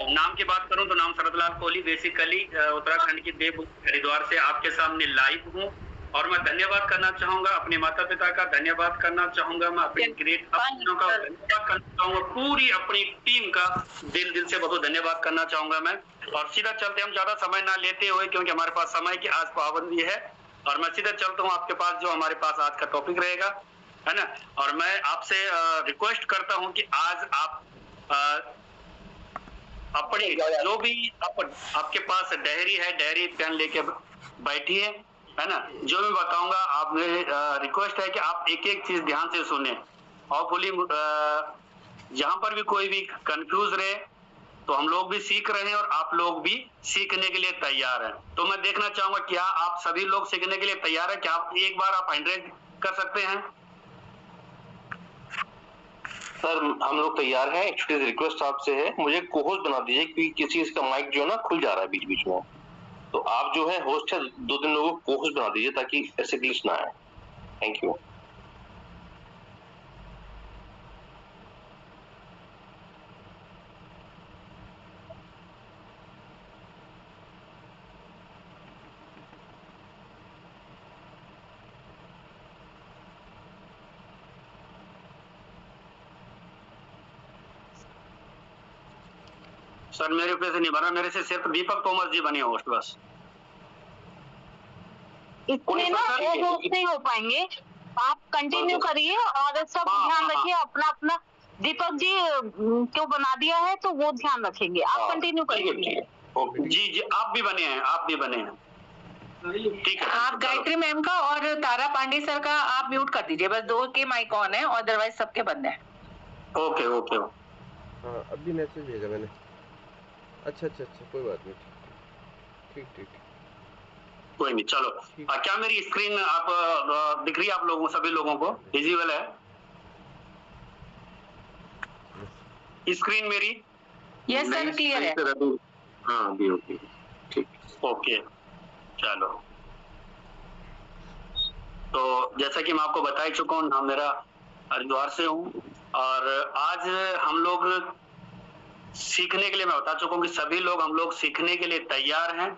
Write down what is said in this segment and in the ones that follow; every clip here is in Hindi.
नाम की बात करूं तो नाम शरद लाल कोहली, बेसिकली उत्तराखंड की देवभूमि हरिद्वार से आपके सामने लाइव हूं। और मैं धन्यवाद करना चाहूंगा अपने माता पिता का, धन्यवाद करना चाहूंगा मैं अपने ग्रेट अपनों का, धन्यवाद करना चाहूंगा पूरी अपनी टीम का, दिल से बहुत धन्यवाद करना चाहूंगा मैं। और सीधा चलते, हम ज्यादा समय ना लेते हुए, क्योंकि हमारे पास समय की आज पाबंदी है, और मैं सीधा चलता हूँ आपके पास जो हमारे पास आज का टॉपिक रहेगा, है ना। और मैं आपसे रिक्वेस्ट करता हूँ कि आज आप अपनी जो भी आपके पास डायरी है, डायरी पेन लेके बैठिए, है ना। जो मैं बताऊंगा, आप मेरे रिक्वेस्ट है कि आप एक एक चीज ध्यान से सुने, और बोली जहां पर भी कोई भी कंफ्यूज रहे तो हम लोग भी सीख रहे हैं और आप लोग भी सीखने के लिए तैयार हैं। तो मैं देखना चाहूंगा क्या आप सभी लोग सीखने के लिए तैयार हैं? क्या आप एक बार आप 100 कर सकते हैं? सर हम लोग तैयार हैं। एक्चुअली रिक्वेस्ट आपसे है, मुझे को होस्ट बना दीजिए क्योंकि किसी का माइक जो है ना खुल जा रहा है बीच बीच में। तो आप जो है होस्ट है, 2-3 लोगों को को होस्ट बना दीजिए ताकि ऐसे ग्लिच ना आए। Thank you. सर मेरे पे से नहीं बना, मेरे से सिर्फ दीपक तोमर जी बने होस्ट बस। इतने ना होस्ट नहीं हो पाएंगे, आप कंटिन्यू करिए और सब ध्यान रखिए अपना अपना। दीपक जी क्यों बना दिया है तो वो ध्यान रखेंगे, आप कंटिन्यू करिए। जी जी आप भी बने हैं, आप भी बने हैं, ठीक है। आप गायत्री मैम का और तारा पांडे सर का आप म्यूट कर दीजिए, बस 2 के माइक ऑन है, अदरवाइज सबके बंद है। Okay okay. हाँ अभी मैसेज भेजा मैंने। अच्छा कोई बात नहीं, ठीक कोई नहीं, चलो। क्या मेरी स्क्रीन आप दिख रही है आप लोगों, सभी लोगों को विजिबल है स्क्रीन मेरी? यस सर क्लियर है। हाँ भी ओके, ठीक ओके। चलो, तो जैसा कि मैं आपको बता ही चुका हूँ, नाम मेरा हरिद्वार से हूँ, और आज हम लोग सीखने के लिए, मैं बता चुका हूँ कि सभी लोग हम लोग सीखने के लिए तैयार हैं,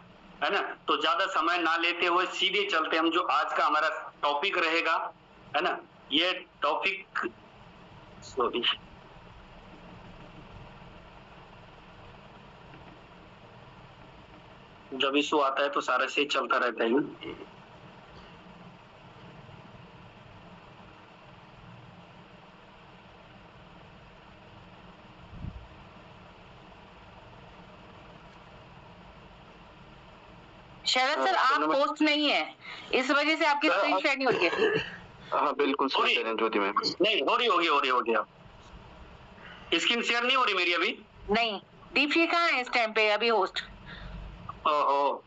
है ना। तो ज्यादा समय ना लेते हुए सीधे चलते हम, जो आज का हमारा टॉपिक रहेगा, है ना। ये टॉपिक जब इशू आता है तो सारा से चलता रहता है ना। शरद सर आप पोस्ट नहीं है, इस वजह से आपकी स्क्रीन शेयर नहीं हो रही है। हाँ बिल्कुल सही कह रहे हैं ज्योति मैम। नहीं हो रही होगी अब स्क्रीन शेयर नहीं हो रही मेरी अभी? नहीं, दीपशी कहाँ है इस टाइम पे अभी होस्ट? ओहो,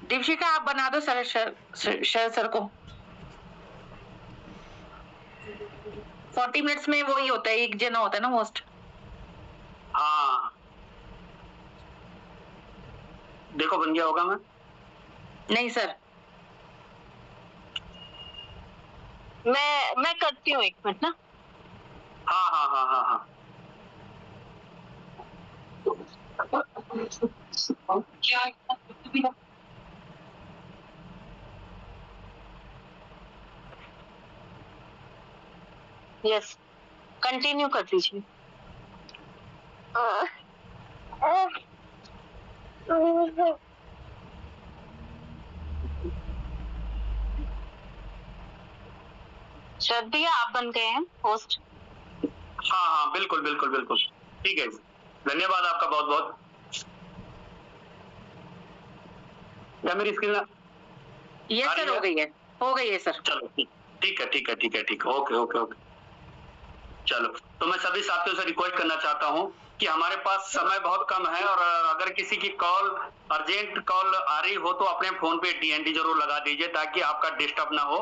दीपशिका आप बना दो शरद सर को। 40 मिनट्स में वही होता है, एक जना होता है ना होस्ट। हाँ देखो बन गया होगा। मैं नहीं सर, मैं करती हूँ 1 मिनट ना। हाँ यस कंटिन्यू कर दीजिए। श्रद्धा आप बन गए हैं होस्ट। हाँ बिल्कुल ठीक है, धन्यवाद आपका बहुत बहुत। क्या मेरी स्क्रीन यस सर हो गई है सर। चलो ठीक है ओके। चलो, तो मैं सभी साथियों से रिक्वेस्ट करना चाहता हूं कि हमारे पास समय बहुत कम है, और अगर किसी की कॉल अर्जेंट कॉल आ रही हो तो अपने फोन पे DND जरूर लगा दीजिए, ताकि आपका डिस्टर्ब ना हो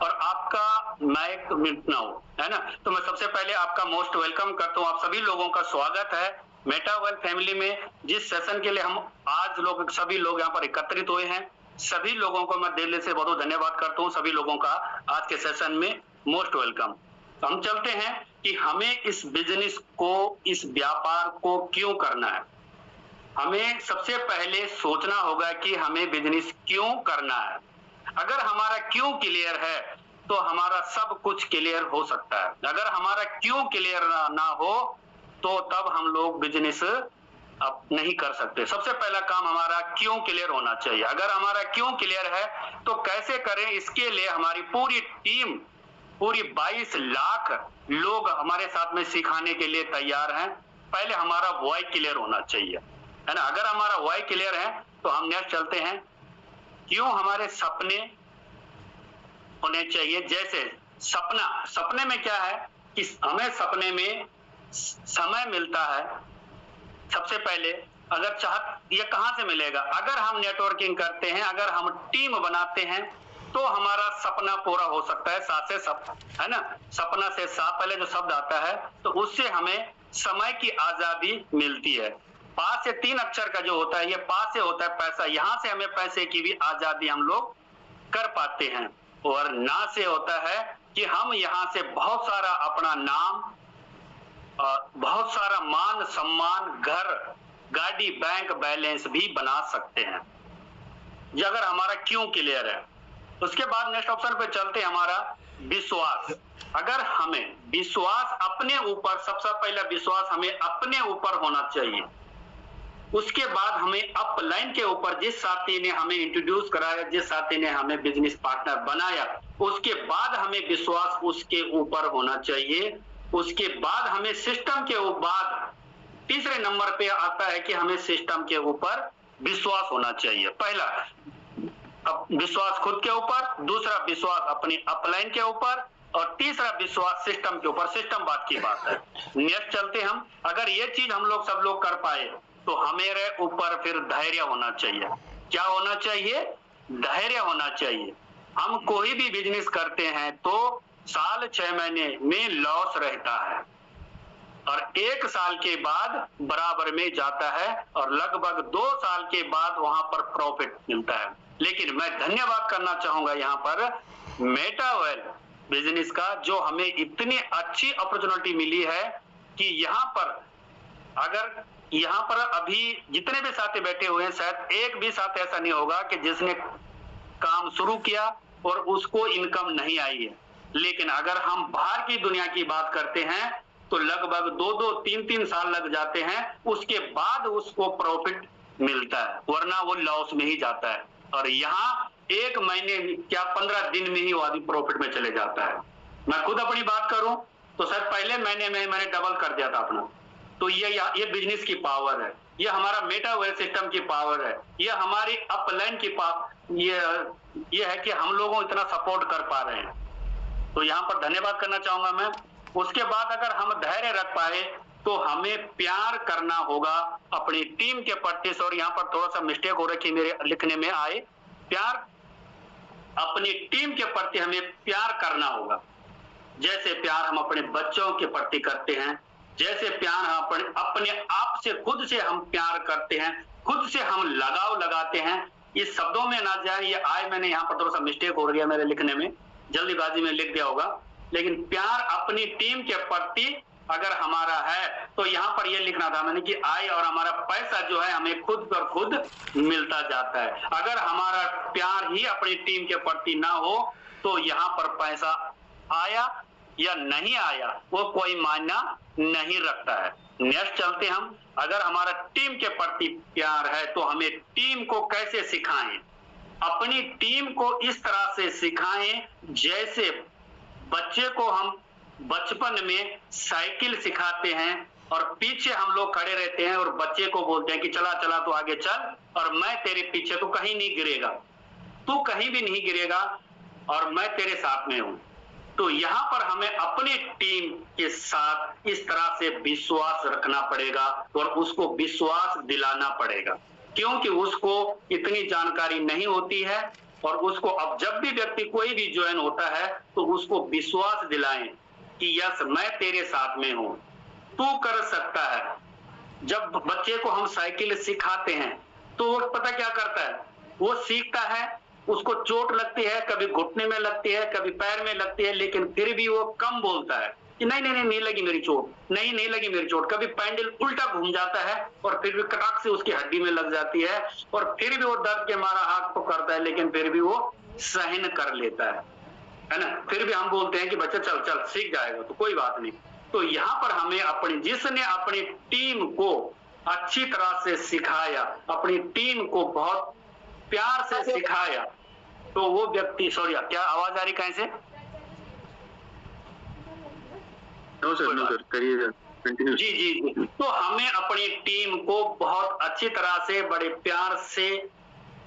और आपका माइक म्यूट ना हो, है ना। तो मैं सबसे पहले आपका मोस्ट वेलकम करता हूँ, आप सभी लोगों का स्वागत है मेटावेल फैमिली में। जिस सेशन के लिए हम आज लोग सभी लोग यहाँ पर एकत्रित हुए हैं, सभी लोगों को मैं दिल से बहुत धन्यवाद करता हूँ। सभी लोगों का आज के सेशन में मोस्ट वेलकम। हम चलते हैं कि हमें इस बिजनेस को, इस व्यापार को क्यों करना है। हमें सबसे पहले सोचना होगा कि हमें बिजनेस क्यों करना है। अगर हमारा क्यों क्लियर है तो हमारा सब कुछ क्लियर हो सकता है। अगर हमारा क्यों क्लियर ना हो तो तब हम लोग बिजनेस अब नहीं कर सकते। सबसे पहला काम हमारा क्यों क्लियर होना चाहिए। अगर हमारा क्यों क्लियर है तो कैसे करें, इसके लिए हमारी पूरी टीम, पूरी 22 लाख लोग हमारे साथ में सिखाने के लिए तैयार हैं। पहले हमारा वाई क्लियर होना चाहिए, है ना। अगर हमारा वाई क्लियर है तो हम नेक्स्ट चलते हैं। क्यों हमारे सपने होने चाहिए। जैसे सपने में क्या है कि हमें सपने में समय मिलता है। सबसे पहले अगर ये कहां से मिलेगा, अगर हम नेटवर्किंग करते हैं, अगर हम टीम बनाते हैं तो हमारा सपना पूरा हो सकता है। साथ से है ना, सपना से साथ पहले जो शब्द आता है तो उससे हमें समय की आजादी मिलती है। पा से 3 अक्षर का जो होता है, ये पा से होता है पैसा, यहां से हमें पैसे की भी आजादी हम लोग कर पाते हैं। और ना से होता है कि हम यहां से बहुत सारा अपना नाम, बहुत सारा मान सम्मान, घर, गाड़ी, बैंक बैलेंस भी बना सकते हैं, ये अगर हमारा क्यों क्लियर है। उसके बाद नेक्स्ट ऑप्शन पे चलते हैं, हमारा विश्वास। अगर हमें विश्वास अपने ऊपर, सबसे पहला विश्वास हमें अपने ऊपर होना चाहिए। उसके बाद हमें अपलाइन के ऊपर, जिस साथी ने हमें इंट्रोड्यूस कराया, जिस साथी ने हमें बिजनेस पार्टनर बनाया, उसके बाद हमें विश्वास उसके ऊपर होना चाहिए। उसके बाद हमें सिस्टम के बाद तीसरे नंबर पे आता है कि हमें सिस्टम के ऊपर विश्वास होना चाहिए। पहला विश्वास खुद के ऊपर, दूसरा विश्वास अपनी अपलाइन के ऊपर, और तीसरा विश्वास सिस्टम के ऊपर। सिस्टम बात की बात है। नेक्स्ट चलते हम। अगर ये चीज हम लोग सब लोग कर पाए तो हमारे ऊपर फिर धैर्य होना चाहिए। क्या होना चाहिए? धैर्य होना चाहिए। हम कोई भी बिजनेस करते हैं तो साल 6 महीने में लॉस रहता है और 1 साल के बाद बराबर में जाता है और लगभग 2 साल के बाद वहां पर प्रॉफिट मिलता है। लेकिन मैं धन्यवाद करना चाहूंगा यहाँ पर मेटावेल बिजनेस का, जो हमें इतनी अच्छी अपॉर्चुनिटी मिली है कि यहाँ पर अभी जितने भी साथी बैठे हुए हैं, शायद एक भी साथ ऐसा नहीं होगा कि जिसने काम शुरू किया और उसको इनकम नहीं आई है। लेकिन अगर हम बाहर की दुनिया की बात करते हैं तो लगभग 2-2, 3-3 साल लग जाते हैं, उसके बाद उसको प्रॉफिट मिलता है, वरना वो लॉस में ही जाता है। और यहाँ 1 महीने क्या 15 दिन में ही वो आदमी प्रॉफिट में चले जाता है। मैं खुद अपनी बात करूं तो सर पहले महीने में मैंने डबल कर दिया था अपना। तो ये बिजनेस की पावर है, ये हमारा मेटावर्स सिस्टम की पावर है, ये हमारी अपलाइन की पावर, ये है कि हम लोगों को इतना सपोर्ट कर पा रहे हैं। तो यहाँ पर धन्यवाद करना चाहूंगा मैं। उसके बाद अगर हम धैर्य रख पाए तो हमें प्यार करना होगा अपनी टीम के प्रति। और यहाँ पर थोड़ा सा मिस्टेक हो रखी मेरे लिखने में आए, प्यार अपनी टीम के प्रति हमें प्यार करना होगा। जैसे प्यार हम अपने बच्चों के प्रति करते हैं, जैसे प्यार हम अपने आप से, खुद से हम प्यार करते हैं, खुद से हम लगाव लगाते हैं। इस शब्दों में ना जाए, ये आए मैंने यहाँ पर थोड़ा सा मिस्टेक हो गया मेरे लिखने में, जल्दीबाजी में लिख दिया होगा। लेकिन प्यार अपनी टीम के प्रति अगर हमारा है तो यहाँ पर ये लिखना था मैंने कि आय और हमारा पैसा जो है हमें खुद पर खुद मिलता जाता है। अगर हमारा प्यार ही अपनी टीम के प्रति ना हो तो यहाँ पर पैसा आया या नहीं आया वो कोई मायना नहीं रखता है। नेक्स्ट चलते हम। अगर हमारा टीम के प्रति प्यार है तो हमें टीम को कैसे सिखाएं? अपनी टीम को इस तरह से सिखाएं जैसे बच्चे को हम बचपन में साइकिल सिखाते हैं और पीछे हम लोग खड़े रहते हैं और बच्चे को बोलते हैं कि चला चला तो आगे चल और मैं तेरे पीछे, तो कहीं नहीं गिरेगा, तू कहीं भी नहीं गिरेगा और मैं तेरे साथ में हूं। तो यहाँ पर हमें अपनी टीम के साथ इस तरह से विश्वास रखना पड़ेगा और उसको विश्वास दिलाना पड़ेगा, क्योंकि उसको इतनी जानकारी नहीं होती है। और उसको अब जब भी व्यक्ति कोई भी ज्वाइन होता है तो उसको विश्वास दिलाएं कि यस मैं तेरे साथ में हूं, तू कर सकता है। जब बच्चे को हम साइकिल सिखाते हैं तो वो पता क्या करता है, वो सीखता है, उसको चोट लगती है, कभी घुटने में लगती है, कभी पैर में लगती है, लेकिन फिर भी वो कम बोलता है कि नहीं नहीं नहीं नहीं लगी मेरी चोट, नहीं लगी मेरी चोट। कभी पैंडल उल्टा घूम जाता है और फिर भी कटाक से उसकी हड्डी में लग जाती है और फिर भी वो दर्द के मारा हाथ पकड़ता है, लेकिन फिर भी वो सहन कर लेता है ना। फिर भी हम बोलते हैं कि बच्चा चल चल सीख जाएगा तो कोई बात नहीं। तो यहाँ पर हमें अपनी, जिसने अपनी टीम को अच्छी तरह से सिखाया, अपनी टीम को बहुत प्यार से सिखाया, तो वो व्यक्ति, सॉरी क्या आवाज आ रही कहीं से? नो सर करिए सर, कंटिन्यू। जी जी जी। तो हमें अपनी टीम को बहुत अच्छी तरह से बड़े प्यार से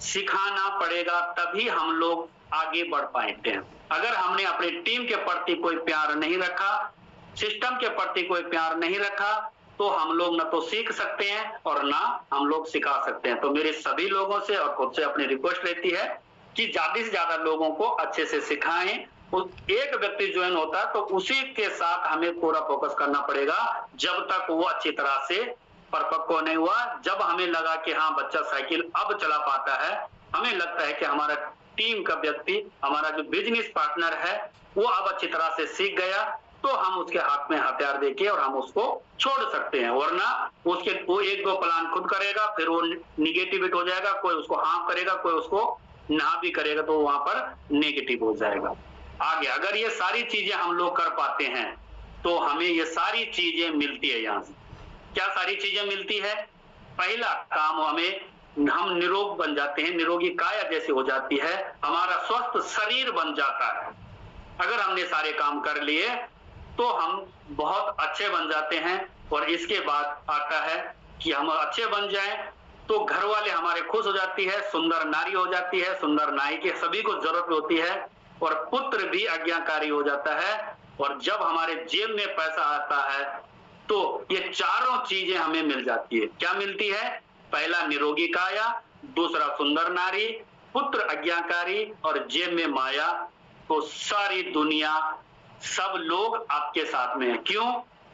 सिखाना पड़ेगा, तभी हम लोग आगे बढ़ पाते हैं। अगर हमने अपनी टीम के प्रति कोई प्यार नहीं रखा, सिस्टम के प्रति कोई प्यार नहीं रखा, तो हम लोग ना तो सीख सकते हैं और ना हम लोग सिखा सकते हैं। तो मेरे सभी लोगों से और खुद से अपनी रिक्वेस्ट रहती है कि ज्यादा से ज्यादा लोगों को अच्छे से सिखाएं। एक व्यक्ति ज्वाइन होता है तो उसी के साथ हमें पूरा फोकस करना पड़ेगा जब तक वो अच्छी तरह से परिपक्व नहीं हुआ। जब हमें लगा कि हाँ बच्चा साइकिल अब चला पाता है, हमें लगता है कि हमारा टीम का व्यक्ति, हमारा जो बिजनेस पार्टनर है वो अब अच्छी तरह से सीख गया, तो हम उसके हाथ में हथियार देके और हम उसको छोड़ सकते हैं। वरना उसके वो एक दो प्लान खुद करेगा, फिर वो निगेटिव हो जाएगा, कोई उसको हार्म करेगा, कोई उसको ना भी करेगा, तो वहां पर नेगेटिव हो जाएगा। आगे अगर ये सारी चीजें हम लोग कर पाते हैं तो हमें ये सारी चीजें मिलती है। यहाँ से क्या सारी चीजें मिलती है? पहला काम, हम निरोग बन जाते हैं, निरोगी काया जैसे हो जाती है, हमारा स्वस्थ शरीर बन जाता है। अगर हमने सारे काम कर लिए तो हम बहुत अच्छे बन जाते हैं। और इसके बाद आता है कि हम अच्छे बन जाएं तो घर वाले हमारे खुश हो जाती है, सुंदर नारी हो जाती है, सुंदर नारी की सभी को जरूरत होती है, और पुत्र भी आज्ञाकारी हो जाता है। और जब हमारे जेब में पैसा आता है तो ये चारों चीजें हमें मिल जाती है। क्या मिलती है? पहला निरोगी काया, दूसरा सुंदर नारी, पुत्र आज्ञाकारी और जेब में माया। तो सारी दुनिया, सब लोग आपके साथ में है। क्यों?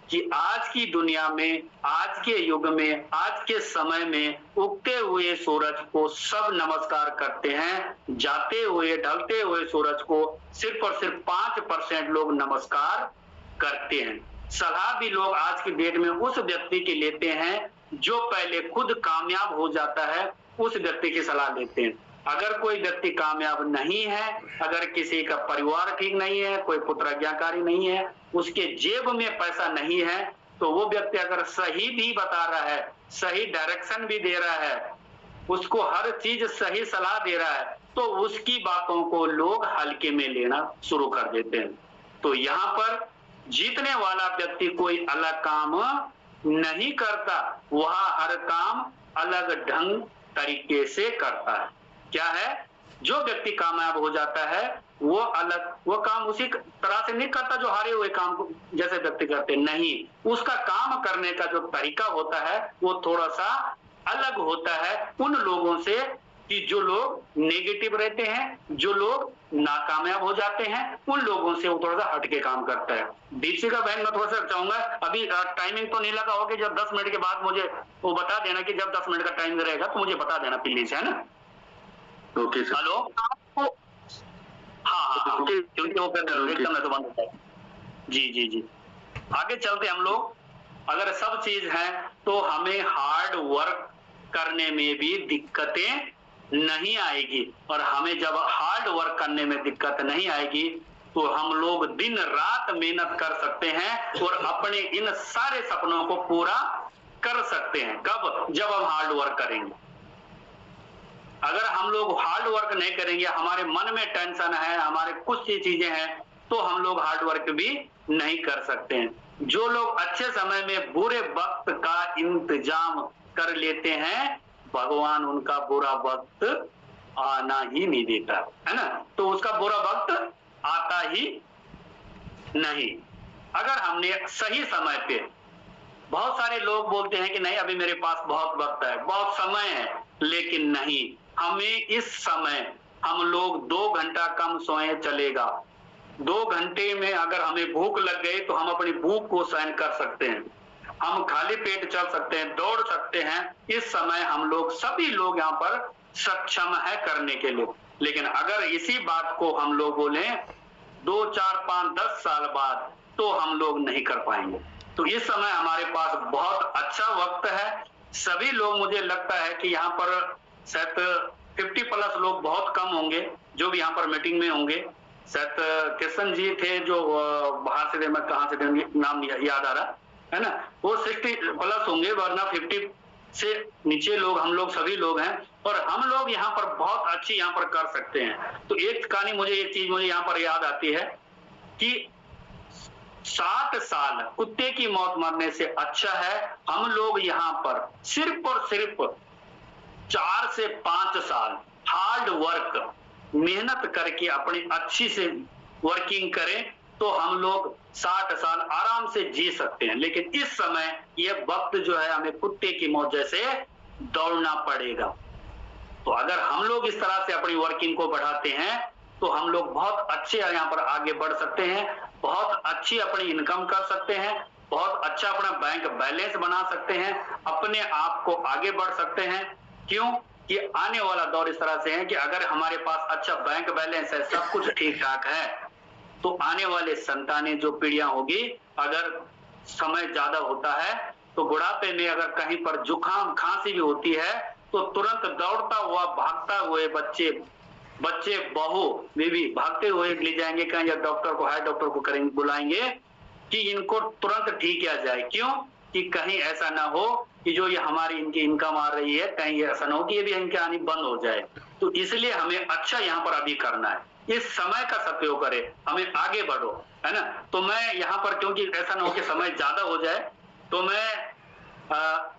कि आज की दुनिया में, आज के युग में, आज के समय में उगते हुए सूरज को सब नमस्कार करते हैं, जाते हुए ढलते हुए सूरज को सिर्फ और सिर्फ 5% लोग नमस्कार करते हैं। सलाह भी लोग आज की डेट में उस व्यक्ति की लेते हैं जो पहले खुद कामयाब हो जाता है, उस व्यक्ति की सलाह लेते हैं। अगर कोई व्यक्ति कामयाब नहीं है, अगर किसी का परिवार ठीक नहीं है, कोई पुत्र आज्ञाकारी नहीं है, उसके जेब में पैसा नहीं है, तो वो व्यक्ति अगर सही भी बता रहा है, सही डायरेक्शन भी दे रहा है, उसको हर चीज सही सलाह दे रहा है, तो उसकी बातों को लोग हल्के में लेना शुरू कर देते हैं। तो यहाँ पर जीतने वाला व्यक्ति कोई अलग काम नहीं करता, वह हर काम अलग ढंग तरीके से करता है। क्या है? जो व्यक्ति कामयाब हो जाता है वो अलग, वो काम उसी तरह से नहीं करता जो हारे हुए काम को जैसे व्यक्ति करते नहीं, उसका काम करने का जो तरीका होता है वो थोड़ा सा अलग होता है उन लोगों से कि जो लोग नेगेटिव रहते हैं, जो लोग नाकामयाब हो जाते हैं, उन लोगों से वो थोड़ा सा हटके काम करता है। दीपिका बहन, मैं थोड़ा सा चाहूंगा, अभी टाइमिंग तो नहीं लगा होगा, जब 10 मिनट के बाद मुझे वो बता देना कि जब 10 मिनट का टाइम रहेगा तो मुझे बता देना प्लीज, है ना? Okay sir. हेलो, हाँ, क्योंकि वो एकदम तो बंद होता है। जी, आगे चलते हम लोग। अगर सब चीज है तो हमें हार्ड वर्क करने में भी दिक्कतें नहीं आएगी, और हमें जब हार्ड वर्क करने में दिक्कत नहीं आएगी तो हम लोग दिन रात मेहनत कर सकते हैं और अपने इन सारे सपनों को पूरा कर सकते हैं। कब? जब हम हार्ड वर्क करेंगे। अगर हम लोग हार्ड वर्क नहीं करेंगे, हमारे मन में टेंशन है, हमारे कुछ चीजें हैं, तो हम लोग हार्ड वर्क भी नहीं कर सकते हैं। जो लोग अच्छे समय में बुरे वक्त का इंतजाम कर लेते हैं, भगवान उनका बुरा वक्त आना ही नहीं देता, है ना? तो उसका बुरा वक्त आता ही नहीं। अगर हमने सही समय पे, बहुत सारे लोग बोलते हैं कि नहीं अभी मेरे पास बहुत वक्त है, बहुत समय है, लेकिन नहीं, हमें इस समय हम लोग 2 घंटा कम सोए चलेगा। 2 घंटे में अगर हमें भूख लग गई तो हम अपनी भूख को सहन कर सकते हैं, हम खाली पेट चल सकते हैं, दौड़ सकते हैं। इस समय हम लोग सभी लोग यहाँ पर सक्षम है करने के लिए। लेकिन अगर इसी बात को हम लोग बोले 2, 4, 5, 10 साल बाद तो हम लोग नहीं कर पाएंगे। तो इस समय हमारे पास बहुत अच्छा वक्त है। सभी लोग, मुझे लगता है कि यहाँ पर शायद 50+ लोग बहुत कम होंगे जो भी यहाँ पर मीटिंग में होंगे। शायद किशन जी थे जो बाहर से थे, मैं कहाँ से थे नाम याद आ रहा है ना, वो 60+ होंगे, वरना 50 से नीचे लोग हम लोग सभी लोग हैं। और हम लोग यहाँ पर बहुत अच्छी यहाँ पर कर सकते हैं। तो एक कहानी मुझे, एक चीज मुझे यहाँ पर याद आती है कि 60 साल कुत्ते की मौत मरने से अच्छा है हम लोग यहाँ पर सिर्फ और सिर्फ 4 से 5 साल हार्ड वर्क, मेहनत करके अपनी अच्छी से वर्किंग करें तो हम लोग 60 साल आराम से जी सकते हैं। लेकिन इस समय ये वक्त जो है हमें कुत्ते की मौत जैसे दौड़ना पड़ेगा। तो अगर हम लोग इस तरह से अपनी वर्किंग को बढ़ाते हैं तो हम लोग बहुत अच्छे यहाँ पर आगे बढ़ सकते हैं, बहुत अच्छी अपनी इनकम कर सकते हैं, बहुत अच्छा अपना बैंक बैलेंस बना सकते हैं, अपने आप को आगे बढ़ सकते हैं। क्यों कि आने वाला दौर इस तरह से है कि अगर हमारे पास अच्छा बैंक बैलेंस है, सब कुछ ठीक ठाक है, तो आने वाले संतानें जो पीढ़ियां होगी, अगर समय ज्यादा होता है तो बुढ़ापे में अगर कहीं पर जुकाम खांसी भी होती है तो तुरंत दौड़ता हुआ भागता हुए बच्चे बहू बीवी भागते हुए ले जाएंगे कहीं, या डॉक्टर को, हाई डॉक्टर को करेंगे, बुलाएंगे कि इनको तुरंत ठीक किया जाए। क्यों कि कहीं ऐसा ना हो कि जो ये हमारी इनकी इनकम आ रही है, कहीं ऐसा ना हो कि ये भी इनकी आनी बंद हो जाए। तो इसलिए हमें अच्छा यहाँ पर अभी करना है, इस समय का सदुपयोग करें, हमें आगे बढ़ो, है ना। तो मैं यहाँ पर, क्योंकि ऐसा ना हो कि समय ज्यादा हो जाए, तो मैं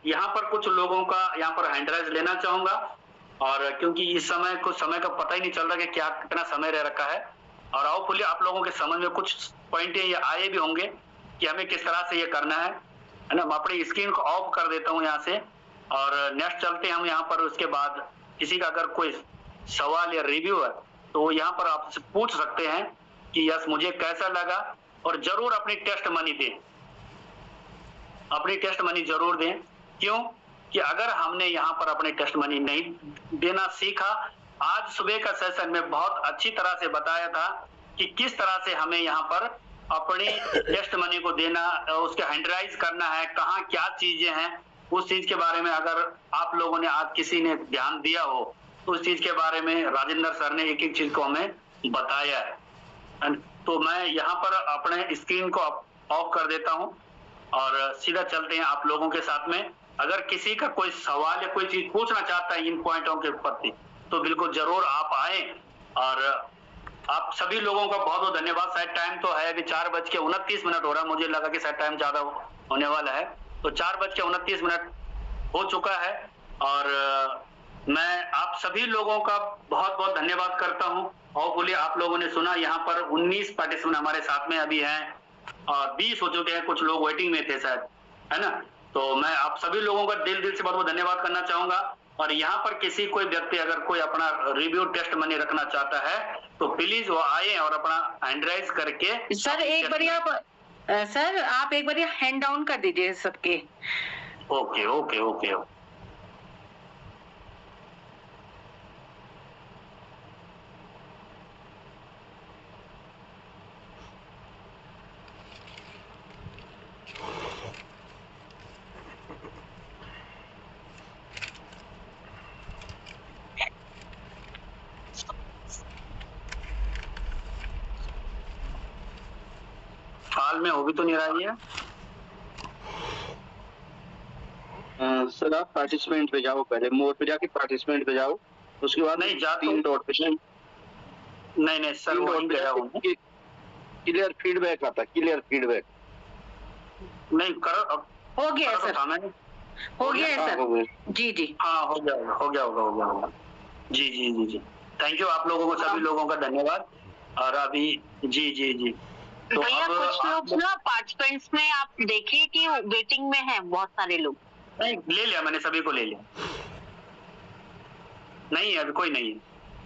यहाँ पर कुछ लोगों का यहाँ पर हैंडराइज लेना चाहूंगा। और क्योंकि इस समय कुछ समय का पता ही नहीं चल रहा कि क्या कितना समय रह रखा है, और होपफुली आप लोगों के समझ में कुछ पॉइंट ये आए भी होंगे कि हमें किस तरह से ये करना है ना। मैं अपनी स्क्रीन को ऑफ कर देता हूँ यहाँ से और नेक्स्ट चलते हैं हम यहाँ पर। उसके बाद किसी का अगर कोई सवाल या रिव्यू है तो वो यहाँ पर आप पूछ सकते हैं कि यस मुझे कैसा लगा, और जरूर अपनी टेस्ट मनी दें, अपनी टेस्ट मनी जरूर दें। क्यों कि अगर हमने यहाँ पर अपने टेस्ट मनी नहीं देना सीखा, आज सुबह का सेशन में बहुत अच्छी तरह से बताया था कि किस तरह से हमें यहाँ पर अपनी टेस्ट मनी को देना, उसके हैंडराइज करना है, कहाँ क्या चीजें हैं, उस चीज के बारे में अगर आप लोगों ने आज किसी ने ध्यान दिया हो तो उस चीज के बारे में राजेंद्र सर ने एक एक चीज को हमें बताया है। तो मैं यहाँ पर अपने स्क्रीन को ऑफ कर देता हूँ और सीधा चलते हैं आप लोगों के साथ में। अगर किसी का कोई सवाल या कोई चीज पूछना चाहता है इन पॉइंटों के प्रति तो बिल्कुल जरूर आप आए। और आप सभी लोगों का बहुत बहुत धन्यवाद। शायद टाइम तो है अभी 4:29 हो रहा है, मुझे लगा कि शायद टाइम ज्यादा होने वाला है, तो 4:29 हो चुका है। और मैं आप सभी लोगों का बहुत बहुत धन्यवाद करता हूं। और बोलिए आप लोगों ने सुना, यहाँ पर 19 पार्टिसिपेंट हमारे साथ में अभी हैं और 20 हो चुके हैं, कुछ लोग वेटिंग में थे शायद, है ना। तो मैं आप सभी लोगों का दिल से बहुत बहुत धन्यवाद करना चाहूंगा। और यहाँ पर किसी कोई व्यक्ति अगर कोई अपना रिव्यू टेस्ट मनी रखना चाहता है तो प्लीज वो आए और अपना हैंडराइज करके। सर एक बार आप एक बार हैंड डाउन कर दीजिए सबके। Okay okay okay okay. हाल में हो भी तो नहीं रहा है। सर आप पार्टिसिपेंट पे जाओ, पहले मोड पे जाके पार्टिसिपेंट पे जाओ, उसके बाद नहीं जा 3 डॉट पे, नहीं सर वहीं गया हूँ। क्लियर फीडबैक आता, क्लियर फीडबैक नहीं कर हो गया सर, हो गया सर। जी जी हाँ हो गया होगा। जी थैंक यू आप लोगों को, सभी लोगों का धन्यवाद। और अभी जी तो भैया कुछ लोग ना पार्टिसिपेंट्स में आप देखिए कि वेटिंग में हैं बहुत सारे लोग। नहीं ले लिया मैंने, सभी को ले लिया। नहीं अभी कोई नहीं है,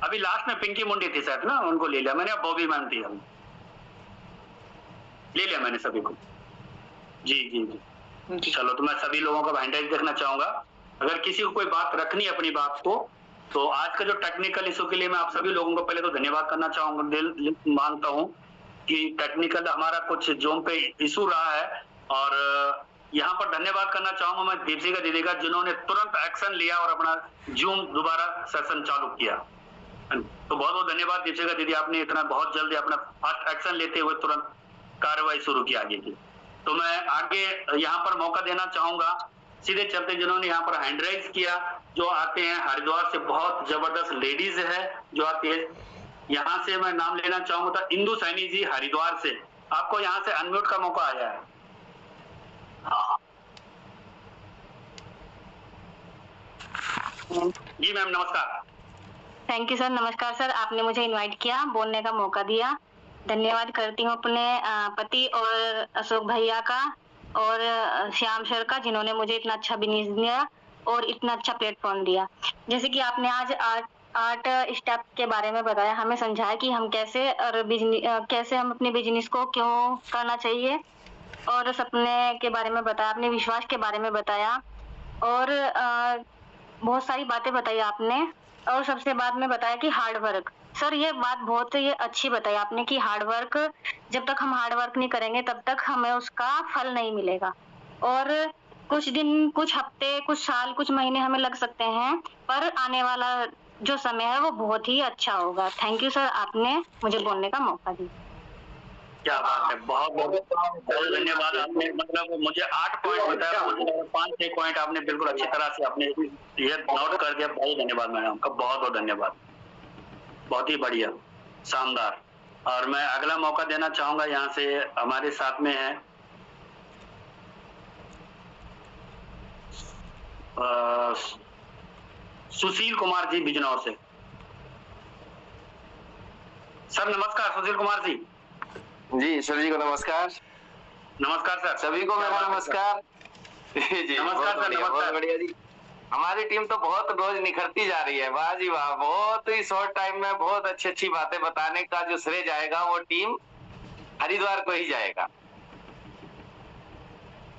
अभी लास्ट में पिंकी मुंडी थी शायद ना, उनको ले लिया मैंने। अब बॉबी मैम थी, हम ले लिया मैंने सभी को। जी चलो, तो मैं सभी लोगों का हैंडराइज देखना चाहूंगा। अगर किसी को कोई बात रखनी है अपनी बात को, तो आज का जो टेक्निकल इशू के लिए मैं आप सभी लोगों को पहले तो धन्यवाद करना चाहूंगा, दिल मांगता हूँ। कि टेक्निकल हमारा कुछ जूम पे इशू रहा है, और यहाँ पर धन्यवाद करना चाहूंगा मैं दीपिका दीदी का, जिन्होंने तुरंत एक्शन लिया और अपना जूम दोबारा सेशन चालू किया। तो बहुत बहुत धन्यवाद दीपिका दीदी, आपने इतना बहुत जल्दी अपना फास्ट एक्शन लेते हुए तुरंत कार्रवाई शुरू की आगे की। तो मैं आगे यहाँ पर मौका देना चाहूंगा सीधे चलते जिन्होंने यहाँ पर हैंड राइज किया, जो आते हैं हरिद्वार से, बहुत जबरदस्त लेडीज है जो आती है। यहाँ से मैं नाम लेना चाहूंगा तो इंदु सैनी जी हरिद्वार से, आपको यहाँ से अनम्यूट का मौका आया है। जी मैम नमस्कार। Thank you sir. नमस्कार सर, आपने मुझे इनवाइट किया, बोलने का मौका दिया, धन्यवाद करती हूँ अपने पति और अशोक भैया का और श्याम सर का, जिन्होंने मुझे इतना अच्छा बिजनेस दिया और इतना अच्छा प्लेटफॉर्म दिया। जैसे कि आपने आज आर्ट स्टेप के बारे में बताया, हमें समझाया कि हम कैसे और कैसे हम अपने बिजनेस को क्यों करना चाहिए, और सपने के बारे में बताया आपने, विश्वास के बारे में बताया, और बहुत सारी बातें बताई आपने, और सबसे बाद में बताया कि हार्ड वर्क। सर ये बात बहुत ही अच्छी बताई आपने कि हार्ड वर्क, जब तक हम हार्ड वर्क नहीं करेंगे तब तक हमें उसका फल नहीं मिलेगा, और कुछ दिन, कुछ हफ्ते, कुछ साल, कुछ महीने हमें लग सकते हैं, पर आने वाला जो समय है वो बहुत ही अच्छा होगा। थैंक यू सर, आपने मुझे बोलने का मौका दिया। क्या बात है, बहुत बहुत धन्यवाद। आपने मतलब मुझे 8 पॉइंट बताया, मुझे 5-6 पॉइंट आपने बिल्कुल अच्छी तरह से आपने ये नोट कर दिया। बहुत धन्यवाद मैडम आपका, बहुत बहुत धन्यवाद, बहुत ही बढ़िया, शानदार। और मैं अगला मौका देना चाहूंगा, यहाँ से हमारे साथ में है सुशील कुमार जी बिजनौर से। सर नमस्कार सुशील कुमार जी। जी सर जी को नमस्कार। नमस्कार सर। सभी को मेरा नमस्कार। जी नमस्कार सर, बहुत बढ़िया जी। हमारी टीम तो बहुत रोज निखरती जा रही है, वाह जी वाह। बहुत ही शॉर्ट टाइम में बहुत अच्छी अच्छी बातें बताने का जो श्रेय जाएगा वो टीम हरिद्वार को ही जाएगा।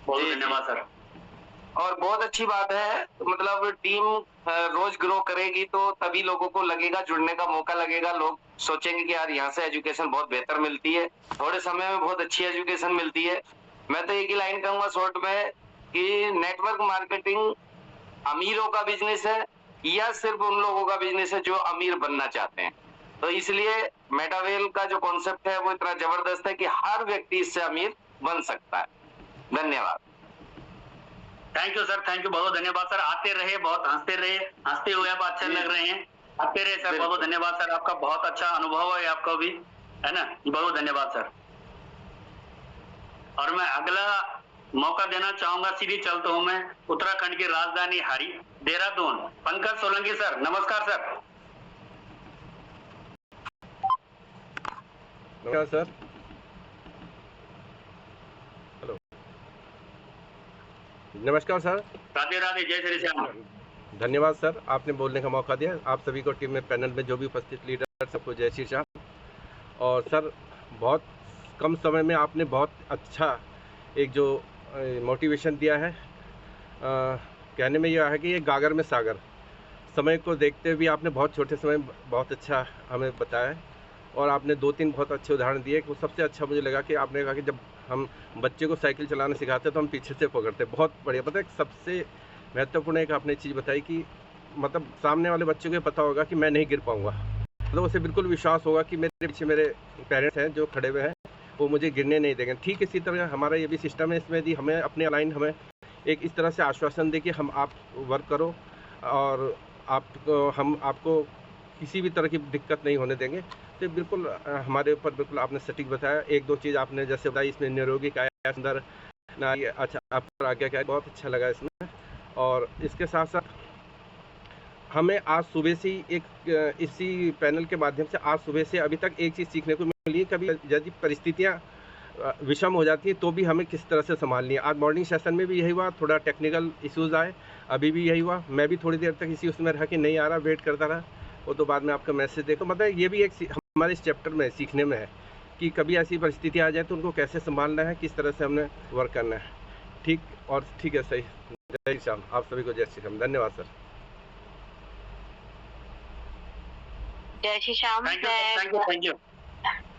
बहुत धन्यवाद सर। और बहुत अच्छी बात है, मतलब टीम रोज ग्रो करेगी तो तभी लोगों को लगेगा, जुड़ने का मौका लगेगा, लोग सोचेंगे कि यार यहाँ से एजुकेशन बहुत बेहतर मिलती है, थोड़े समय में बहुत अच्छी एजुकेशन मिलती है। मैं तो एक ही लाइन कहूंगा शॉर्ट में कि नेटवर्क मार्केटिंग अमीरों का बिजनेस है या सिर्फ उन लोगों का बिजनेस है जो अमीर बनना चाहते हैं। तो इसलिए मेटावेल का जो कॉन्सेप्ट है वो इतना जबरदस्त है कि हर व्यक्ति इससे अमीर बन सकता है। धन्यवाद। Thank you sir, thank you, बहुत धन्यवाद सर। आते रहे, बहुत हंसते रहे, हंसते हुए आप अच्छे लग रहे हैं, आते रहे सर। बहुत धन्यवाद सर, आपका बहुत अच्छा अनुभव है आपको भी, है ना, बहुत धन्यवाद सर। और मैं अगला मौका देना चाहूंगा, सीधी चलता हूं मैं उत्तराखंड की राजधानी देहरादून, पंकज सोलंकी सर। नमस्कार सर। नमस्कार सर। हेलो, नमस्कार सर। राधे राधे, जय श्री श्याम। धन्यवाद सर, आपने बोलने का मौका दिया। आप सभी को, टीम में, पैनल में जो भी उपस्थित लीडर, सबको जय श्री श्याम। और सर बहुत कम समय में आपने बहुत अच्छा एक जो मोटिवेशन दिया है, कहने में यह है कि ये गागर में सागर, समय को देखते हुए आपने बहुत छोटे समय में बहुत अच्छा हमें बताया है। और आपने 2-3 बहुत अच्छे उदाहरण दिए। कि सबसे अच्छा मुझे लगा कि आपने कहा कि जब हम बच्चे को साइकिल चलाना सिखाते तो हम पीछे से पकड़ते। बहुत बढ़िया। पता है सबसे महत्वपूर्ण एक आपने चीज़ बताई कि मतलब सामने वाले बच्चे को पता होगा कि मैं नहीं गिर पाऊँगा, मतलब उसे बिल्कुल विश्वास होगा कि मेरे पीछे मेरे पेरेंट्स हैं जो खड़े हुए हैं, वो मुझे गिरने नहीं देंगे। ठीक इसी तरह हमारा ये भी सिस्टम है, इसमें यदि हमें अपने अलाइन हमें एक इस तरह से आश्वासन दे कि हम आप वर्क करो और हम आपको किसी भी तरह की दिक्कत नहीं होने देंगे, तो बिल्कुल हमारे ऊपर बिल्कुल आपने सटीक बताया। 1-2 चीज़ आपने जैसे बताई, इसमें निरोगी काया सुंदर ना, ये अच्छा आप पर आज्ञा क्या, बहुत अच्छा लगा इसमें। और इसके साथ साथ हमें आज सुबह से एक इसी पैनल के माध्यम से आज सुबह से अभी तक एक चीज़ सीखने को मिली, कभी यदि परिस्थितियाँ विषम हो जाती हैं तो भी हमें किस तरह से संभालनी है। आज मॉर्निंग सेशन में भी यही हुआ, थोड़ा टेक्निकल इश्यूज़ आए, अभी भी यही हुआ। मैं भी थोड़ी देर तक इसी उसमें रहा कि नहीं आ रहा, वेट करता रहा, वो तो बाद में आपका मैसेज देखो। मतलब ये भी एक हमारे इस चैप्टर में सीखने में है कि कभी ऐसी परिस्थिति आ जाए तो उनको कैसे संभालना है, किस तरह से हमने वर्क करना है। ठीक, और ठीक है, सही। जय श्याम, आप सभी को जय श्री राम। धन्यवाद सर। जय श्री श्याम। Thank you.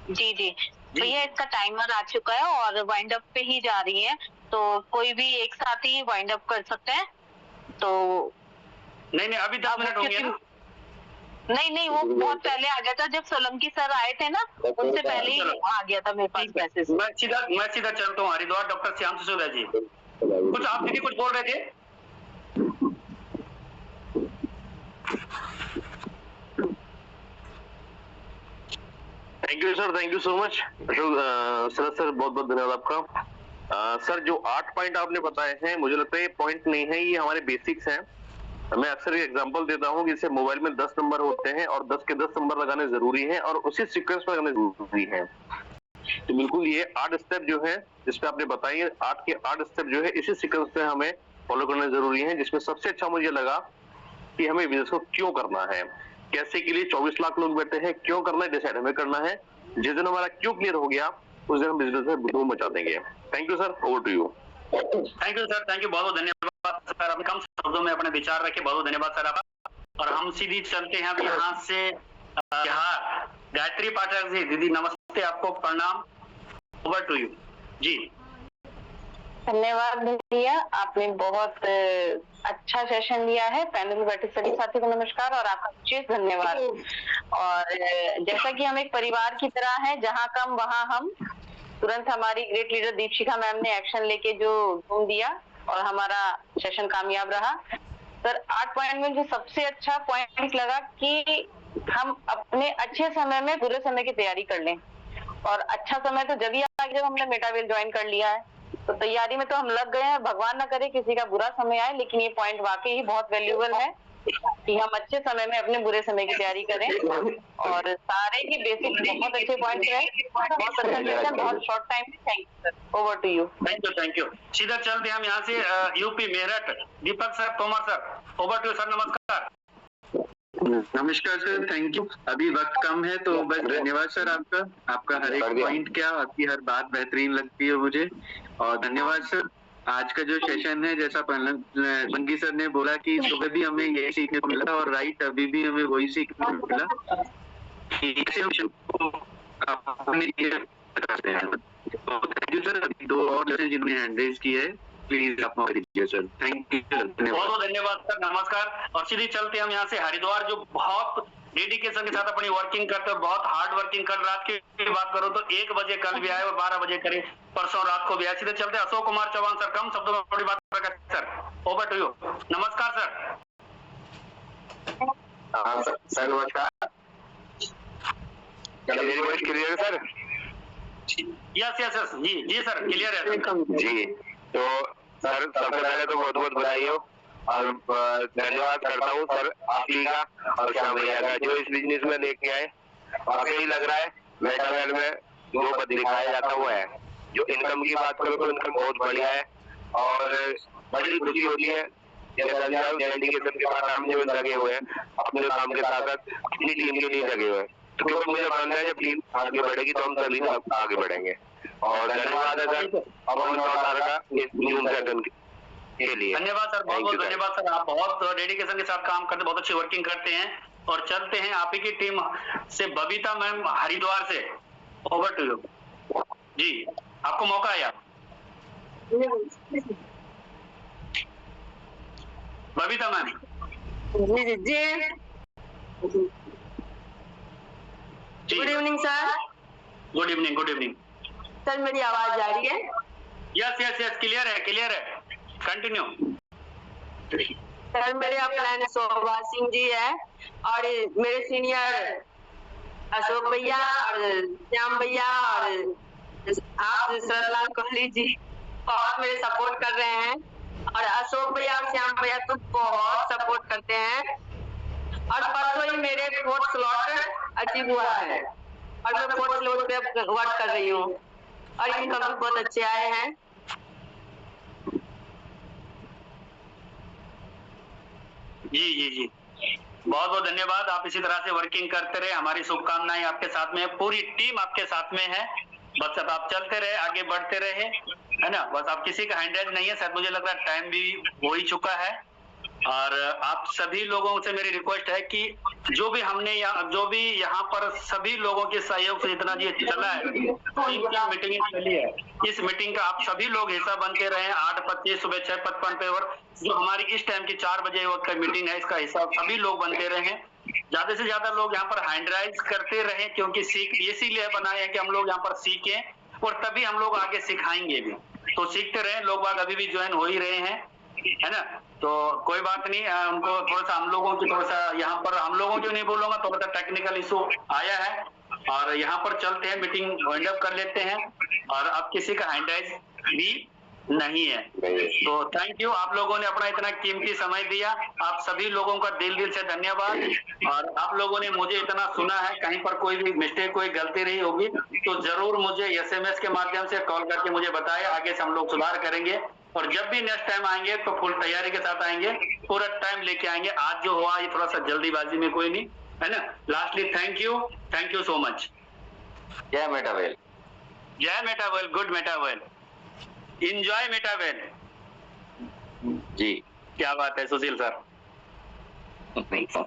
जी जी, भैया इसका टाइमर आ चुका है और वाइंड अप पे ही जा रही है, तो कोई भी एक साथ ही वाइंड अप कर सकते हैं। तो नहीं अभी 10 मिनट होंगे ना? नहीं वो बहुत पहले आ गया था, जब सोलंकी सर आए थे ना, उनसे पहले ही आ गया था मेरे पास मैसेज। मैं सीधा चलता हूँ हरिद्वार। डॉक्टर श्याम सिसोदिया जी, कुछ आप दीदी कुछ बोल रहे थे? Thank you sir, thank you so much Ashok sir, बहुत बहुत धन्यवाद आपका। सर जो 8 पॉइंट आपने बताए हैं, मुझे लगता है ये पॉइंट नहीं है, ये हमारे बेसिक्स हैं। मैं अक्सर एक एग्जांपल देता हूँ कि जैसे मोबाइल में 10 नंबर होते हैं और 10 के 10 नंबर लगाने जरूरी है और उसी सीक्वेंस में लगाने जरूरी है। तो बिल्कुल ये 8 स्टेप जो है जिसपे आपने बताई, 8 के 8 स्टेप जो है इसी सीक्वेंस में हमें फॉलो करना जरूरी है, जिसमें सबसे अच्छा मुझे लगा कि हमें बिजनेस को क्यों करना है, कैसे के लिए 24 लाख लोग बैठे हैं, क्यों करना है डिसाइड हमें करना है। जिस दिन हमारा क्यों क्लियर हो गया उस दिन हम बिजनेस में धूम मचा देंगे। Thank you sir, over to you. Thank you sir, thank you, बहुत बहुत धन्यवाद सर। अपने कम शब्दों में अपने विचार रखे, बहुत धन्यवाद सर आपका। और हम सीधी चलते हैं अब यहाँ से बिहार। गायत्री पाठक जी, दीदी नमस्ते, आपको प्रणाम, ओवर टू यू जी। धन्यवाद भैया, आपने बहुत अच्छा सेशन दिया है। पैनल में बैठे सभी साथी को नमस्कार और आपका विशेष धन्यवाद। और जैसा कि हम एक परिवार की तरह हैं, जहां कम वहां हम, तुरंत हमारी ग्रेट लीडर दीपशिखा मैम ने एक्शन लेके जो जूम दिया और हमारा सेशन कामयाब रहा। सर 8 पॉइंट में जो सबसे अच्छा पॉइंट लगा कि हम अपने अच्छे समय में बुरे समय की तैयारी कर लें। और अच्छा समय तो जब ही आ गया जब हमने मेटावेल ज्वाइन कर लिया है, तो तैयारी में तो हम लग गए हैं। भगवान ना करे किसी का बुरा समय आए, लेकिन ये पॉइंट वाकई ही बहुत वैल्यूएबल है कि हम अच्छे समय में अपने बुरे समय की तैयारी करें। और सारे ही बेसिक बहुत अच्छे पॉइंट है, बहुत अच्छा सेशन, बहुत शॉर्ट टाइम में। Thank you sir, over to you. Thank you. सीधा चलते हैं हम यहाँ से UP Meerut, Deepak sir, Tomar sir, over to you sir, नमस्कार। नमस्कार सर, थैंक यू। अभी वक्त कम है तो बस धन्यवाद सर आपका हर एक पॉइंट क्या, आपकी हर बात बेहतरीन लगती है मुझे। और धन्यवाद सर। आज का जो सेशन है, जैसा बंगी सर ने बोला कि सुबह भी हमें यही सीखने को मिला और राइट अभी भी हमें वही सीखने को मिला कि कैसे हम थैंक यू सर। अभी 2 और जिन्होंने हैंड रेज की है, प्लीज आप मौका दीजिए सर। थैंक यू सर, बहुत बहुत धन्यवाद सर, नमस्कार। और सीधे चलते हम यहाँ से हरिद्वार, जो बहुत डेडिकेशन के साथ अपनी वर्किंग करते हैं, बहुत हार्ड वर्किंग कर। रात की बात करो तो 1 बजे कल भी आए और 12 बजे करे परसों रात को भी आए। सीधे चलते अशोक कुमार चौहान सर, कम शब्दों में बड़ी बात सर, ओवर टू यू, नमस्कार सर। सर नमस्कार, मेरी वॉइस क्लियर है सर? यस जी सर, क्लियर है जी। तो सर सबसे पहले तो बहुत बहुत बधाई हो और धन्यवाद करता हूँ सर आपकी का और श्याम भैया का, जो इस बिजनेस में लेके आए। वाकई लग रहा है मेटावेल में जो पद दिखाया जाता हुआ है। जो इनकम की बात करो तो इनकम बहुत बढ़िया है और बड़ी खुशी होती है डेडिकेशन के बाद हम जो लगे हुए हैं अपने काम के साथ साथ अपनी टीम के लिए लगे हुए हैं। तो क्योंकि मुझे मानना है जब टीम आगे बढ़ेगी तो हम सभी आगे बढ़ेंगे। और धन्यवाद है सर के लिए। धन्यवाद सर, बहुत बहुत धन्यवाद सर। आप बहुत डेडिकेशन के साथ काम करते, बहुत अच्छी वर्किंग करते हैं। और चलते हैं आप ही की टीम से बबीता मैम हरिद्वार से, ओवर टू यू जी, आपको मौका आया। Babita ma'am ji, good evening sir. Good evening sir, मेरी आवाज आ रही है? यस, क्लियर है, कंटिन्यू। सर मेरे अपलाइन शोभा सिंह जी है और मेरे सीनियर अशोक भैया और श्याम भैया और आप सरलाल कोहली जी बहुत मेरे सपोर्ट कर रहे हैं। और अशोक भैया और श्याम भैया तो बहुत सपोर्ट करते हैं। और परसों ही मेरे 4th स्लॉट अचीव हुआ है और मैं 4th स्लॉट पे वर्क कर रही हूँ और इनकम भी बहुत अच्छे आए हैं। जी, बहुत बहुत धन्यवाद। आप इसी तरह से वर्किंग करते रहे, हमारी शुभकामनाएं आपके साथ में है, पूरी टीम आपके साथ में है। बस अब आप चलते रहे, आगे बढ़ते रहे, है ना। बस आप किसी का हैंडरेज नहीं है सर, मुझे लग रहा है टाइम भी हो ही चुका है। और आप सभी लोगों से मेरी रिक्वेस्ट है कि जो भी हमने जो भी यहाँ पर सभी लोगों के सहयोग से इतना ये चला है, 3 मीटिंग चली है, इस मीटिंग का आप सभी लोग हिस्सा बनते रहे। 8:25 सुबह 6:55 पे जो हमारी इस टाइम की 4 बजे वक्त का मीटिंग है, इसका हिस्सा सभी लोग बनते रहे। ज्यादा से ज्यादा लोग यहाँ पर हैंड राइज करते रहे, क्योंकि सीख इसीलिए बनाए हैं कि हम लोग यहाँ पर सीखें और तभी हम लोग आगे सिखाएंगे भी। तो सीखते रहे, लोग बाग अभी भी ज्वाइन हो ही रहे हैं, है ना। तो कोई बात नहीं, उनको थोड़ा सा हम लोगों की थोड़ा सा यहाँ पर हम लोगों की नहीं बोलूंगा, थोड़ा सा टेक्निकल इशू आया है और यहाँ पर चलते हैं, मीटिंग वाइंड अप कर लेते हैं और अब किसी का हैंड राइज भी नहीं है। तो थैंक यू, आप लोगों ने अपना इतना कीमती समय दिया, आप सभी लोगों का दिल से धन्यवाद। और आप लोगों ने मुझे इतना सुना है, कहीं पर कोई भी मिस्टेक कोई गलती रही होगी तो जरूर मुझे SMS के माध्यम से कॉल करके मुझे बताएं, आगे से हम लोग सुधार करेंगे। और जब भी नेक्स्ट टाइम आएंगे तो फुल तैयारी के साथ आएंगे, पूरा टाइम लेके आएंगे। आज जो हुआ ये थोड़ा सा जल्दीबाजी में कोई नहीं, है ना। Lastly thank you so much. जय मेटावेल। जय मेटावेल, गुड मेटावेल, एंजॉय मेटावेल। जी क्या बात है सुशील सर। नहीं सर।